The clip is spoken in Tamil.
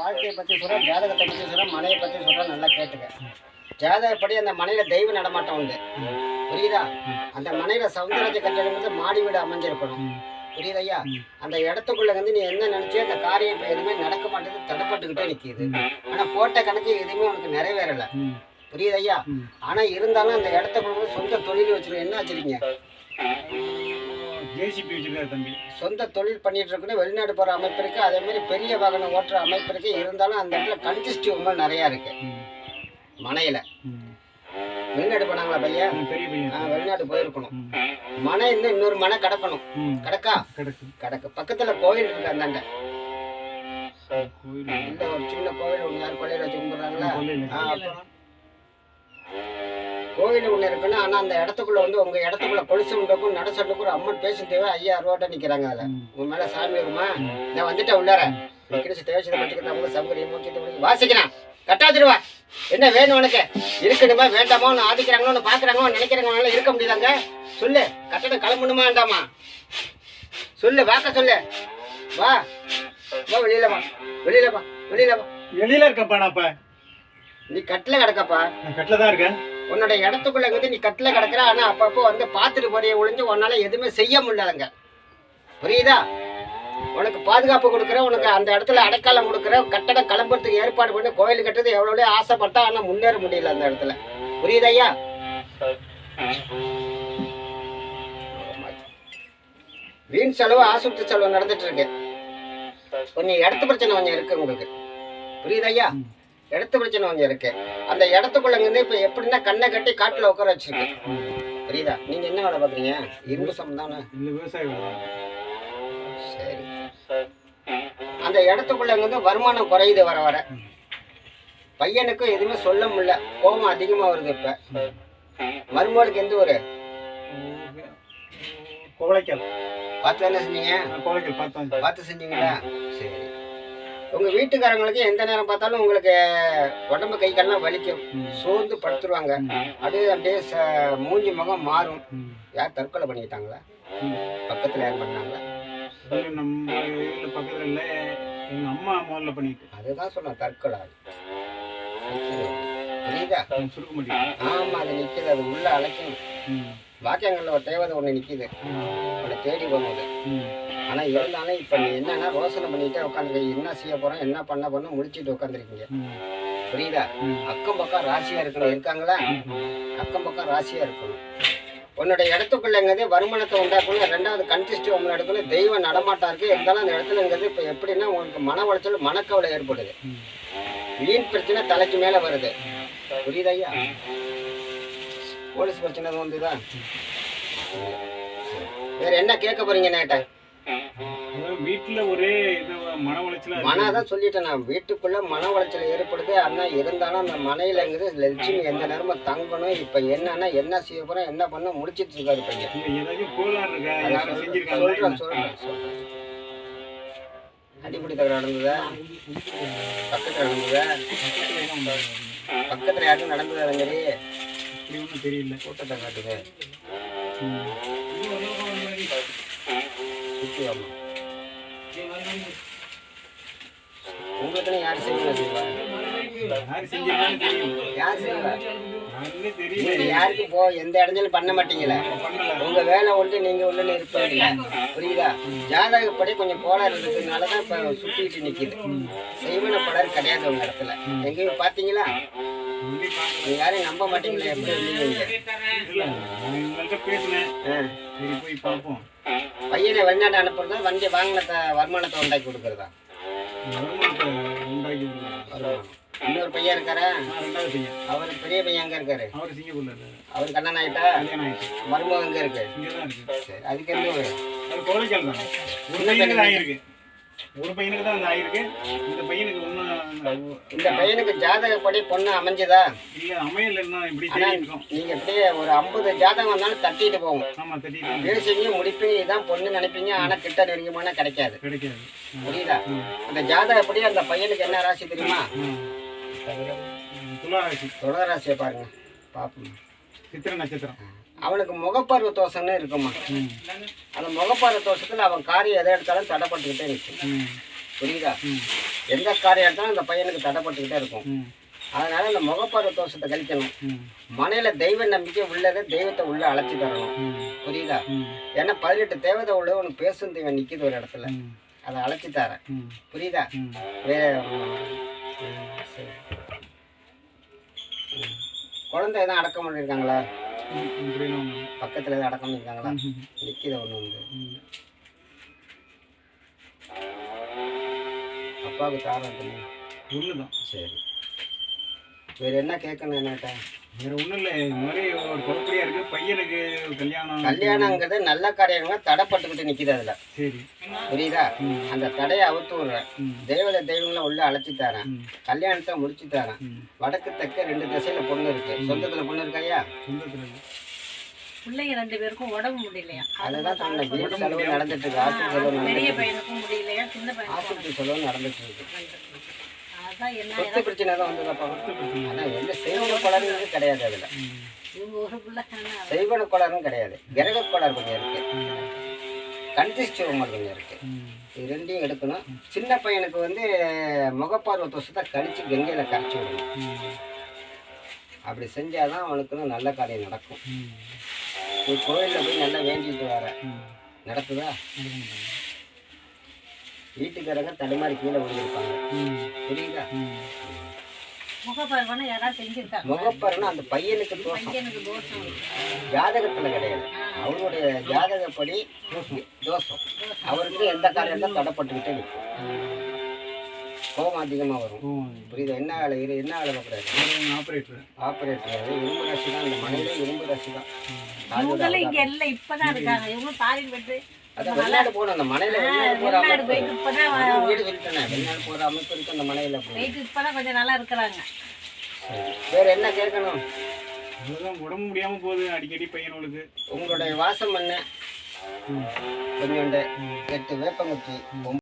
வாழ்க்கையை பற்றி சொல்கிறேன், ஜாதகத்தை பற்றி சொல்கிறேன், மனையை பற்றி சொல்கிறேன். நல்லா கேட்டுக்க. ஜாதகப்படி அந்த மனையில் தெய்வ நடமாட்டம் உண்டு, புரியுதா? அந்த மனையில் சவுந்தரராஜ கட்டடம் மாடி வீடு அமைஞ்சிருக்கணும், புரியுதையா? அந்த இடத்துக்குள்ள வந்து நீ என்ன நினைச்சோ அந்த காரியம் இப்போ எதுவுமே நடக்க மாட்டேது, தடைப்பட்டுக்கிட்டே நிற்கிது. ஆனால் போட்ட கணக்கு எதுவுமே உனக்கு நிறைவேறலை, புரியுதையா? ஆனால் இருந்தாலும் அந்த இடத்துக்குள்ள சொந்த தொழில் வச்சுருக்க. என்ன வச்சுருக்கீங்க? தம்பி சொந்த தொழில் பண்ணிட்டு இருக்குன்னு வெளிநாடு போகிற அமைப்பு இருக்குது, அதே மாதிரி பெரிய வாகனம் ஓட்டுற அமைப்பு இருக்குது. இருந்தாலும் அந்த இடத்துல கன்ஜஸ்டிவ் நிறையா இருக்கு மனையில். வெளிநாடு போனாங்களா பையன்? வெளிநாடு போயிருக்கணும். மனை இன்னும் இன்னொரு மனை கிடக்கணும். கிடக்கா? கிடக்கு. பக்கத்துல கோயில் இருக்கு. அந்தாண்ட இந்த ஒரு சின்ன கோயில் ஒண்ணு யார் கொள்ளையில வச்சு கும்பிடுறாங்களா? கோயில் ஒண்ணு இருக்குன்னா, ஆனா அந்த இடத்துக்குள்ள வந்து உங்க இடத்துக்குள்ள கொலுசு உண்டாக்கும் நடசட்டுக்கும் ஒரு அம்மன் பேசி தேவை 5000 ரூபாட்ட நிக்கிறாங்க. அதுல உங்க மேல சாமி வருமா? நான் வந்துட்டேன் உள்ளார தேவசத்தை பச்சுக்கிட்ட அவங்க சௌகரியம் மூச்சு வாசிக்கிறான். கட்டாச்சிருவா. என்ன வேணும் உனக்கு? இருக்கணுமா வேண்டாமா? ஒன்று ஆதிக்கிறாங்களோ ஒன்று பார்க்குறாங்களோ நினைக்கிறாங்களோ இருக்க முடியுதாங்க? சொல்லு. கட்டணம் கிளம்பணுமா வேண்டாமா? சொல்லு. வாக்க சொல்லு. வா வா, வெளியில வா, வெளியில வா, வெளியில வா. வெளியில இருக்கப்பா. நான்ப்பா நீ கட்டில கிடக்கப்பா. கட்டில தான் இருக்கேன். உன்னோட இடத்துக்குள்ள இருந்து நீ கட்டில கிடக்குற. ஆனா அப்பப்போ வந்து பார்த்துட்டு போறிய ஒழிஞ்சு உன்னால எதுவுமே செய்ய முடியாதுங்க, புரியுதா? உனக்கு பாதுகாப்பு கொடுக்குற, உனக்கு அந்த இடத்துல அடைக்காலம் கொடுக்குற, கட்டடம் கிளம்புறதுக்கு ஏற்பாடு பண்ணி கோயில் கட்டுறது எவ்வளோ ஆசைப்பட்டா, ஆனால் முன்னேற முடியல அந்த இடத்துல, புரியுதையா? வீண் செலவு ஆசுபத்திரி செலவு நடந்துட்டு இருக்கு. கொஞ்சம் இடத்து பிரச்சனை கொஞ்சம் இருக்கு உங்களுக்கு, புரியுதையா? இடத்து பிரச்சனை கொஞ்சம் இருக்கு. அந்த இடத்துக்குள்ள இருந்து இப்ப எப்படின்னா கண்ணை கட்டி காட்டுல உட்கார வச்சிருக்கு, புரியுதா? நீங்க என்ன வேலை பாக்குறீங்க? இரும்பு சம்பந்தானே? விவசாயம். சரி. அந்த இடத்துக்குள்ள வந்து வருமானம் குறையுது வர வர. பையனுக்கும் எதுவுமே சொல்ல முடியல, கோபம் அதிகமா வருது. இப்ப மருமகளுக்கு எந்த ஒரு கோவளைக்கல் பார்த்து என்ன செஞ்சீங்க? பார்த்து செஞ்சீங்களா? சரி. உங்க வீட்டுக்காரங்களுக்கு எந்த நேரம் பார்த்தாலும் உங்களுக்கு உடம்பு கை கால்லாம் வலிக்கும், சோர்ந்து படுத்துருவாங்க. அப்படியே மூஞ்சி முகம் மாறும். யார் தற்கொலை பண்ணிக்கிட்டாங்களா? பக்கத்துல யார் பண்ணாங்களா? நம்ம பக்கத்துல இல்ல, எங்க அம்மா முதல்ல பண்ணிட்டு. அதுதான் சொன்ன தற்கொலை, புரியுதா? ஆமா, அது நிக்குது. அது உள்ள அழைக்கணும். வாக்கியங்கள்ல ஒரு தேவதை ஒண்ணு நிக்குது, அவனை தேடி போகுது. ஆனா இருந்தாலும் இப்ப நீ என்னன்னா ரோசனை பண்ணிட்டே உட்காந்து என்ன செய்ய போறோம், என்ன பண்ண போறோம் முடிச்சுட்டு உட்காந்துருக்கீங்க, புரியுதா? அக்கம் பக்கம் ராசியா இருக்கணும். இருக்காங்களா? அக்கம் பக்கம் ராசியா இருக்கணும். உன்னோட இடத்துக்குள்ளங்கிறது வருமானத்தை உண்டாக்கணும். ரெண்டாவது கன்சிஸ்டிவ் உங்களோட இடத்துல தெய்வ நடமாட்டம் இருக்கு. இருந்தாலும் அந்த இடத்துலங்கிறது இப்போ எப்படின்னா உங்களுக்கு மன உளைச்சல், மனக்கவலை ஏற்படுது. வீண் பிரச்சனை தலைக்கு மேல வருது, புரியுதையா? போலீஸ் பிரச்சனை வந்துதான். வேற என்ன கேட்க போறீங்க? நேட்ட வீட்டுல ஒரே மன உளைச்சல். மனதான் சொல்லிட்டேன் நான், வீட்டுக்குள்ள மன உளைச்சல் ஏற்படுது. ஆனா இருந்தாலும் அந்த மனையிலங்கிறது லட்சுமி எந்த நேரமும் தங்கணும். இப்ப என்னன்னா என்ன செய்ய போறோம், என்ன பண்ண முடிச்சிட்டு இருக்காரு பையன். சொல்றேன். அடிப்படை தகவல் நடந்ததா? பக்கத்துல நடந்ததா? பக்கத்துல யாரும் நடந்ததா? அதமாரி தெரியல. கூட்டத்தை காட்டுது. உங்களுக்கு யாரு செய்வா? யாருக்கு போ எந்த இடஞ்சாலும் பண்ண மாட்டீங்களா? உங்க வேலை ஒன்று நீங்க ஒண்ணு இருப்பீங்க, புரியுதா? ஜாதகப்படி கொஞ்சம் கோளாறு இருக்கிறதுனாலதான் இப்ப சுத்திட்டு நிக்குது. செய்வன பலர் கிடையாது உங்க இடத்துல. எங்கேயும் பாத்தீங்களா? நீங்க யாரையும் நம்ப மாட்டீங்களா? எப்படி இருந்தீங்க? பையனை வெளிநாட்டு அனுப்புறதா, வண்டி வாங்கின வருமானத்தை உண்டாக்கி கொடுக்கறதா? இன்னொரு பையன் இருக்காரா? அவரு பெரிய பையன் எங்க இருக்காரு? அவரு கண்ணன் ஆயிட்டா? மருமகம் எங்க இருக்கு? சரி, அதுக்கு எந்த ஒரு பையனுக்கு தான் ஆயிருக்கு. இந்த பையனுக்கு இந்த பையனுக்கு ஜாதகப்படி பொண்ணு அமைஞ்சதா? இல்ல, அமையலன்னா இப்படி நீங்க எப்படியே ஒரு 50 ஜாதகம் வந்தாலும் தட்டிட்டு போகும். பேசுவீங்க, முடிப்பீங்க, இதான் பொண்ணு நினைப்பீங்க. ஆனா கிட்ட நெருங்கமான கிடைக்காது, புரியுதா? அந்த ஜாதகப்படி அந்த பையனுக்கு என்ன ராசி தெரியுமா? துளாராசியை பாருங்க, பாப்போம். சித்திர நட்சத்திரம். அவனுக்கு முகப்பருவ தோஷம்னு இருக்குமா? அந்த முகப்பருவ தோஷத்துல அவன் காரியம் எதை எடுத்தாலும் தடைப்பட்டுக்கிட்டே நிற்கும். புரியுதா? ம் எந்த காரியம் எடுத்தாலும் இந்த பையனுக்கு தடைப்பட்டுக்கிட்டே இருக்கும். ம் அதனால இந்த முகப்பார்வை தோஷத்தை கழிக்கணும். ம் மனையில தெய்வ நம்பிக்கை உள்ளதை தெய்வத்தை உள்ள அழைச்சி தரணும். ம் புரியுதா? ம் ஏன்னா 18 தேவதை உள்ள உனக்கு பேசும் தெய்வம் நிற்கிது ஒரு இடத்துல, ம் அதை அழைச்சி தரேன். ம் புரியுதா? ம் வேற சரி. குழந்தை எதுவும் அடக்கம் பண்ணியிருக்காங்களா? இப்படிலாம் ஒண்ணு. பக்கத்தில் எதுவும் அடக்கம் பண்ணியிருக்காங்களா? ம் நிற்கிது ஒன்று வந்து ம் அப்பாவுக்கு தாரம் தெரியும். ஒண்ணுதான். சரி, வேற என்ன கேட்கணும் என்கிட்ட? வேற ஒண்ணும் இல்லை. இது மாதிரி ஒரு குழப்படியா இருக்கு. பையனுக்கு கல்யாணம். கல்யாணங்கிறது நல்ல காரியங்கள் தடைப்பட்டுக்கிட்டு நிற்கிது அதில். சரி. புரியுதா? ம் அந்த தடையை அவுத்து விடுறேன். ம் தெய்வங்களை உள்ள அழைச்சி தரேன். ம் கல்யாணத்தை முடிச்சு தரேன். ம் வடக்கு தெற்கு 2 திசையில பொண்ணு இருக்கு. சொந்தத்துல பொண்ணு இருக்கையா? சொந்தத்துல இல்லை. பிள்ளைங்க 2 பேருக்கும் உடம்பு முடியலையா? அதுதான் சொன்ன வீடு செலவு நடந்துட்டு இருக்கு. ஹாஸ்பிட்டல் செலவு பெரிய நடந்துட்டு இருக்கு. பையனுக்கும் முடியலையா? சின்ன பையனுக்கும் ஹாஸ்பிட்டல் செலவு நடந்துட்டு இருக்கு. அதான் என்ன சொத்து பிரச்சனை தான் வந்ததப்பா. பிரச்சனை. ஆனா எந்த செய்வன கோளாறுங்கிறது கிடையாது. அதுல ம் இவங்க ஒரு பிள்ளை செய்வன கோளாறும் கிடையாது. கிரக கோளாறு கொஞ்சம் இருக்கு. கண்டிஸ்டிவம் கொஞ்சம் இருக்கு. ம் இது ரெண்டையும் எடுக்கணும். சின்ன பையனுக்கு வந்து முகப்பார்வை தோஷத்தை கழிச்சு கங்கையில கரைச்சி விடணும். ம் அப்படி செஞ்சாதான் அவனுக்கு நல்ல காரியம் நடக்கும். ம் நீ கோயிலில் போய் நல்லா வேண்டிட்டு வர, ம் நடக்குதா? ம் வீட்டுக்காரங்க தடுமாறி கீழே விழுந்திருப்பாங்க. ம் புரியுதா? ம் முகப்பருவனை யாராவது செஞ்சிருக்காங்க? முகப்பருனா அந்த பையனுக்கு தோஷம். பையனுக்கு தோஷம் இருக்கு. ஜாதகத்துல கிடையாது. அவருடைய ஜாதகப்படி தோஷம். அவருக்கு எந்த காரியம் தான் தடைப்பட்டுக்கிட்டே நிற்கும். கோபம் அதிகமா வரும். புரியுதா? என்ன வேலை என்ன வேலை பார்க்குறாரு? ஆப்ரேட்டர். ஆப்ரேட்டர் இரும்பு ராசி தான். அந்த மனையில இரும்பு ராசி தான். இவங்களும் இங்க இல்ல, இப்பதான் இருக்காங்க. இவங்க ஃபாரின் போயிட்டு அதான் வெளிநாடு போகணும். அந்த மனையில வெளிநாடு போற வெளிநாடு அமைப்பு. போயிட்டு இப்பதான் நான் வீடு சொல்லிட்டேனே, வெளிநாடு போற அமைப்பு இருக்கு அந்த மனையில. போயிட்டு இப்பதான் கொஞ்சம் நல்லா இருக்கிறாங்க. வேற என்ன கேட்கணும்? அதுதான் உடம்பு முடியாம போகுது அடிக்கடி பையனுக்கு. உங்களுடைய வாசம் என்ன? ம் கொஞ்சோண்டு 8 வேப்பங்குச்சி,